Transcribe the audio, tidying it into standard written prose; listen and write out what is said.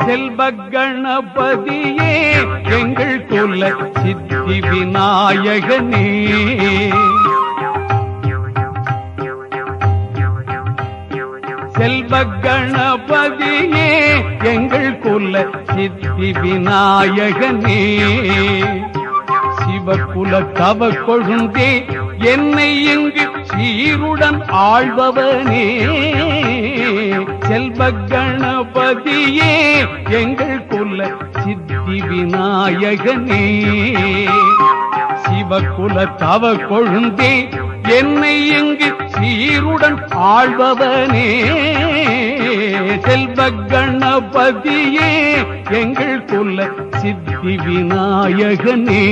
செல்வ கணபதியே எங்கள் குல சித்தி விநாயகனே செல்வ கணபதியே எங்கள் குல சித்தி விநாயகனே சிவகுல தவ கொழுந்தே என்னை இங்கு சீருடன் ஆழ்பவனே செல்வ கணபதியே எங்கள் குல சித்தி விநாயகனே சிவகுல தவ கொழுந்தே என்னை இங்கு சீருடன் ஆழ்பவனே செல்வ கணபதியே எங்கள் குல சித்தி விநாயகனே